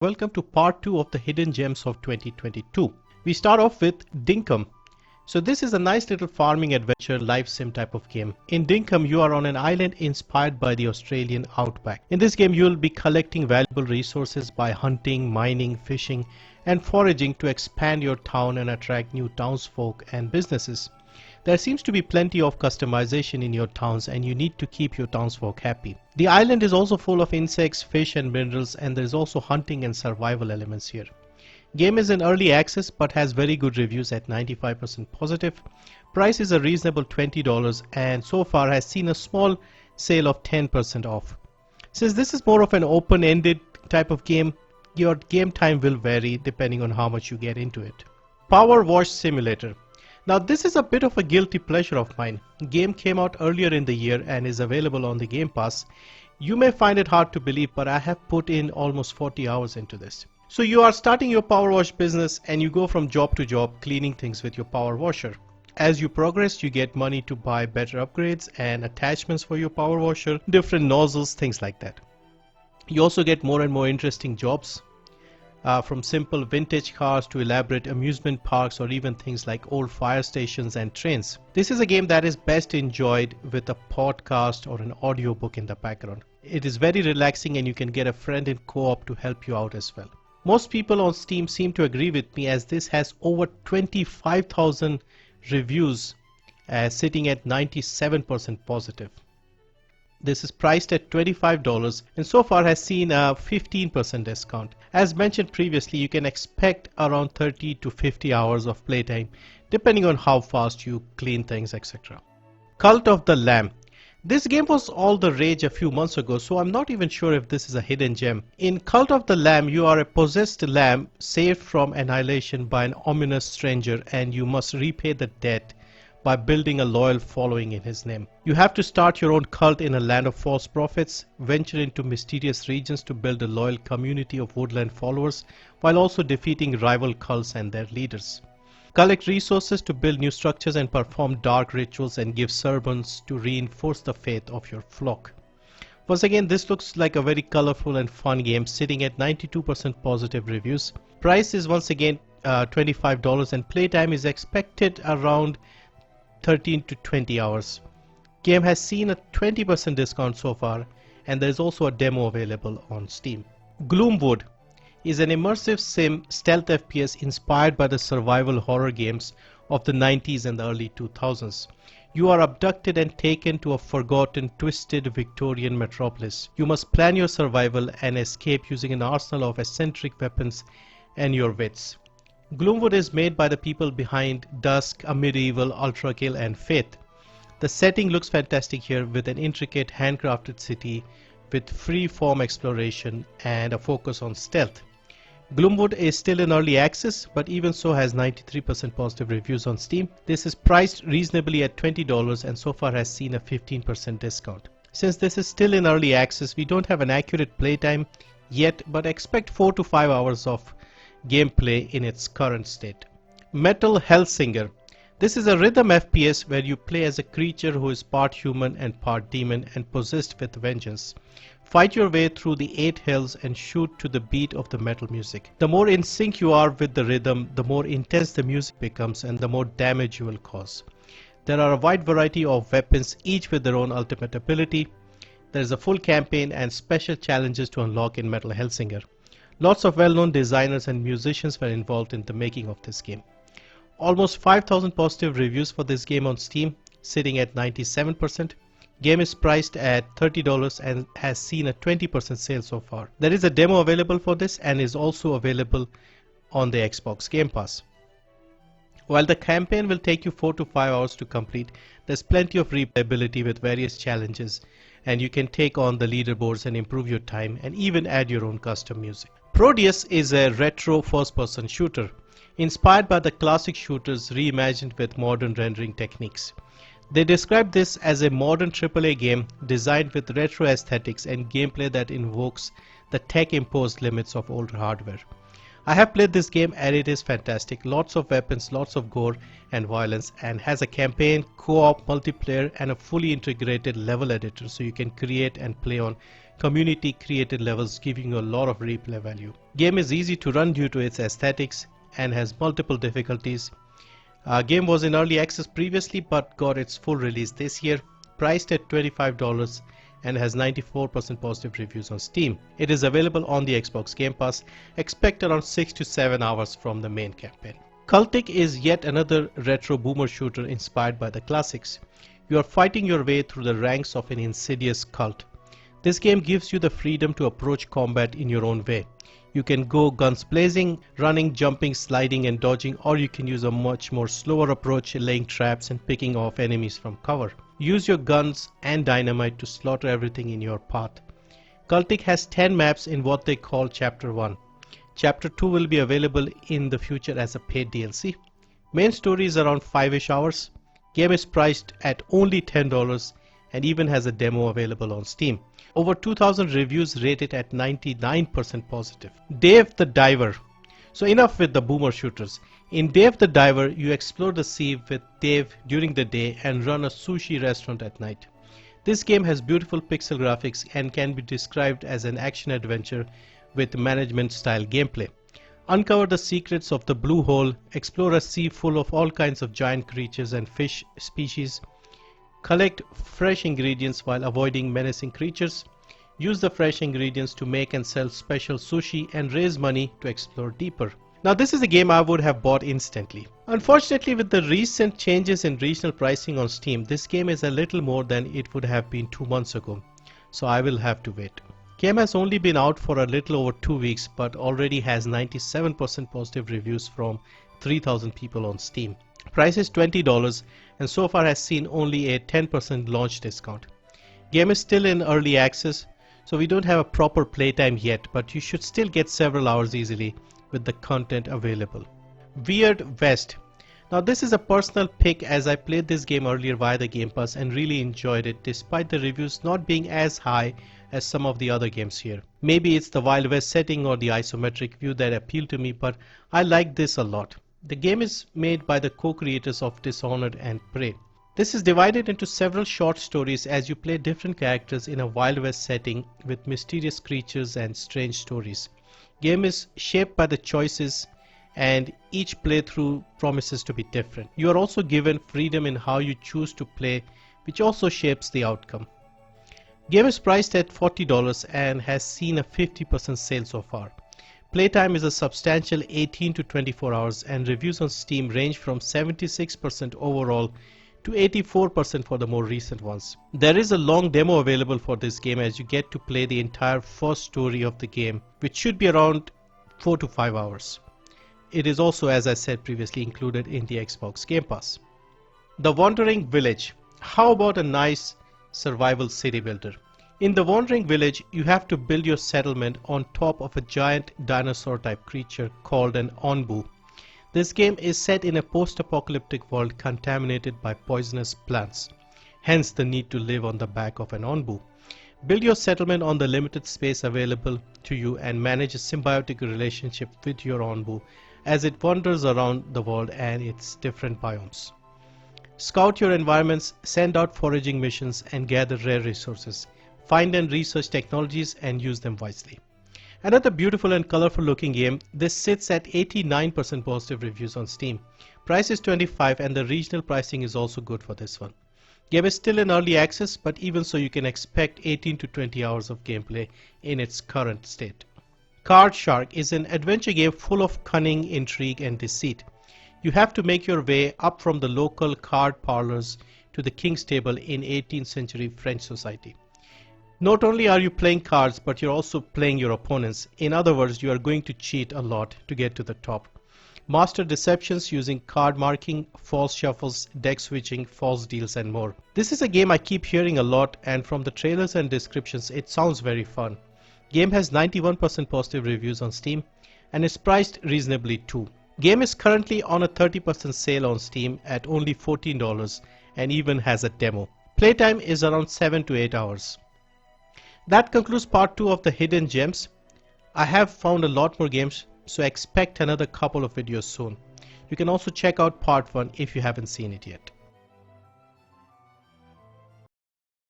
Welcome to part 2 of the hidden gems of 2022. We start off with Dinkum. So this is a nice little farming adventure life sim type of game. In Dinkum you are on an island inspired by the Australian outback. In this game you will be collecting valuable resources by hunting, mining, fishing and foraging to expand your town and attract new townsfolk and businesses. There seems to be plenty of customization in your towns and you need to keep your townsfolk happy. The island is also full of insects, fish and minerals, and there is also hunting and survival elements here. Game is in early access but has very good reviews at 95% positive. Price is a reasonable $20 and so far has seen a small sale of 10% off. Since this is more of an open-ended type of game, your game time will vary depending on how much you get into it. PowerWash Simulator. Now this is a bit of a guilty pleasure of mine. The game came out earlier in the year and is available on the Game Pass. You may find it hard to believe, but I have put in almost 40 hours into this. So you are starting your power wash business and you go from job to job cleaning things with your power washer. As you progress, you get money to buy better upgrades and attachments for your power washer, different nozzles, things like that. You also get more and more interesting jobs. From simple vintage cars to elaborate amusement parks or even things like old fire stations and trains. This is a game that is best enjoyed with a podcast or an audiobook in the background. It is very relaxing and you can get a friend in co-op to help you out as well. Most people on Steam seem to agree with me as this has over 25,000 reviews sitting at 97% positive. This is priced at $25 and so far has seen a 15% discount. As mentioned previously, you can expect around 30 to 50 hours of playtime depending on how fast you clean things, etc. Cult of the Lamb. This game was all the rage a few months ago, so I'm not even sure if this is a hidden gem. In Cult of the Lamb, you are a possessed lamb saved from annihilation by an ominous stranger and you must repay the debt by building a loyal following in his name. You have to start your own cult in a land of false prophets, venture into mysterious regions to build a loyal community of woodland followers, while also defeating rival cults and their leaders. Collect resources to build new structures and perform dark rituals and give sermons to reinforce the faith of your flock. Once again, this looks like a very colorful and fun game sitting at 92% positive reviews. Price is once again $25 and playtime is expected around 13 to 20 hours. Game has seen a 20% discount so far and there is also a demo available on Steam. Gloomwood is an immersive sim stealth FPS inspired by the survival horror games of the 90s and the early 2000s. You are abducted and taken to a forgotten, twisted Victorian metropolis. You must plan your survival and escape using an arsenal of eccentric weapons and your wits. Gloomwood is made by the people behind Dusk, A Medieval, Ultra Kill and Faith. The setting looks fantastic here with an intricate handcrafted city with free-form exploration and a focus on stealth. Gloomwood is still in early access but even so has 93% positive reviews on Steam. This is priced reasonably at $20 and so far has seen a 15% discount. Since this is still in early access, we don't have an accurate playtime yet but expect 4 to 5 hours of gameplay in its current state. Metal Hellsinger. This is a rhythm FPS where you play as a creature who is part human and part demon and possessed with vengeance. Fight your way through the 8 hells and shoot to the beat of the metal music. The more in sync you are with the rhythm, the more intense the music becomes and the more damage you will cause. There are a wide variety of weapons, each with their own ultimate ability. There is a full campaign and special challenges to unlock in Metal Hellsinger. Lots of well-known designers and musicians were involved in the making of this game. Almost 5,000 positive reviews for this game on Steam, sitting at 97%. Game is priced at $30 and has seen a 20% sale so far. There is a demo available for this and is also available on the Xbox Game Pass. While the campaign will take you 4 to 5 hours to complete, there's plenty of replayability with various challenges and you can take on the leaderboards and improve your time and even add your own custom music. Prodeus is a retro first-person shooter, inspired by the classic shooters reimagined with modern rendering techniques. They describe this as a modern AAA game designed with retro aesthetics and gameplay that invokes the tech-imposed limits of older hardware. I have played this game and it is fantastic. Lots of weapons, lots of gore and violence, and has a campaign, co-op, multiplayer and a fully integrated level editor so you can create and play on community created levels giving you a lot of replay value. Game is easy to run due to its aesthetics and has multiple difficulties. Game was in early access previously but got its full release this year, priced at $25 and has 94% positive reviews on Steam. It is available on the Xbox Game Pass. Expect around 6 to 7 hours from the main campaign. Cultic is yet another retro boomer shooter inspired by the classics. You are fighting your way through the ranks of an insidious cult. This game gives you the freedom to approach combat in your own way. You can go guns blazing, running, jumping, sliding and dodging, or you can use a much more slower approach, laying traps and picking off enemies from cover. Use your guns and dynamite to slaughter everything in your path. Cultic has 10 maps in what they call Chapter 1. Chapter 2 will be available in the future as a paid DLC. Main story is around 5ish hours. Game is priced at only $10 and even has a demo available on Steam. Over 2000 reviews rate it at 99% positive. Dave the Diver. So enough with the boomer shooters. In Dave the Diver, you explore the sea with Dave during the day and run a sushi restaurant at night. This game has beautiful pixel graphics and can be described as an action adventure with management style gameplay. Uncover the secrets of the blue hole, explore a sea full of all kinds of giant creatures and fish species, collect fresh ingredients while avoiding menacing creatures, use the fresh ingredients to make and sell special sushi and raise money to explore deeper. Now this is a game I would have bought instantly. Unfortunately, with the recent changes in regional pricing on Steam, this game is a little more than it would have been 2 months ago, so I will have to wait. Game has only been out for a little over 2 weeks but already has 97% positive reviews from 3,000 people on Steam. Price is $20 and so far has seen only a 10% launch discount. Game is still in early access, so we don't have a proper playtime yet, but you should still get several hours easily with the content available. Weird West. Now this is a personal pick as I played this game earlier via the Game Pass and really enjoyed it despite the reviews not being as high as some of the other games here. Maybe it's the Wild West setting or the isometric view that appealed to me, but I like this a lot. The game is made by the co-creators of Dishonored and Prey. This is divided into several short stories as you play different characters in a Wild West setting with mysterious creatures and strange stories. Game is shaped by the choices and each playthrough promises to be different. You are also given freedom in how you choose to play, which also shapes the outcome. Game is priced at $40 and has seen a 50% sale so far. Playtime is a substantial 18 to 24 hours and reviews on Steam range from 76% overall to 84% for the more recent ones. There is a long demo available for this game as you get to play the entire first story of the game, which should be around 4 to 5 hours. It is also, as I said previously, included in the Xbox Game Pass. The Wandering Village. How about a nice survival city builder? In the Wandering Village, you have to build your settlement on top of a giant dinosaur type creature called an onbu. This game is set in a post-apocalyptic world contaminated by poisonous plants, hence the need to live on the back of an onbu. Build your settlement on the limited space available to you and manage a symbiotic relationship with your onbu as it wanders around the world and its different biomes. Scout your environments, send out foraging missions and gather rare resources. Find and research technologies and use them wisely. Another beautiful and colorful looking game. This sits at 89% positive reviews on Steam. Price is $25 and the regional pricing is also good for this one. Game is still in early access, but even so you can expect 18 to 20 hours of gameplay in its current state. Card Shark is an adventure game full of cunning, intrigue and deceit. You have to make your way up from the local card parlors to the king's table in 18th century French society. Not only are you playing cards, but you're also playing your opponents. In other words, you are going to cheat a lot to get to the top. Master deceptions using card marking, false shuffles, deck switching, false deals and more. This is a game I keep hearing a lot, and from the trailers and descriptions it sounds very fun. Game has 91% positive reviews on Steam and is priced reasonably too. Game is currently on a 30% sale on Steam at only $14 and even has a demo. Playtime is around 7 to 8 hours. That concludes part 2 of the hidden gems. I have found a lot more games, so expect another couple of videos soon. You can also check out part 1 if you haven't seen it yet.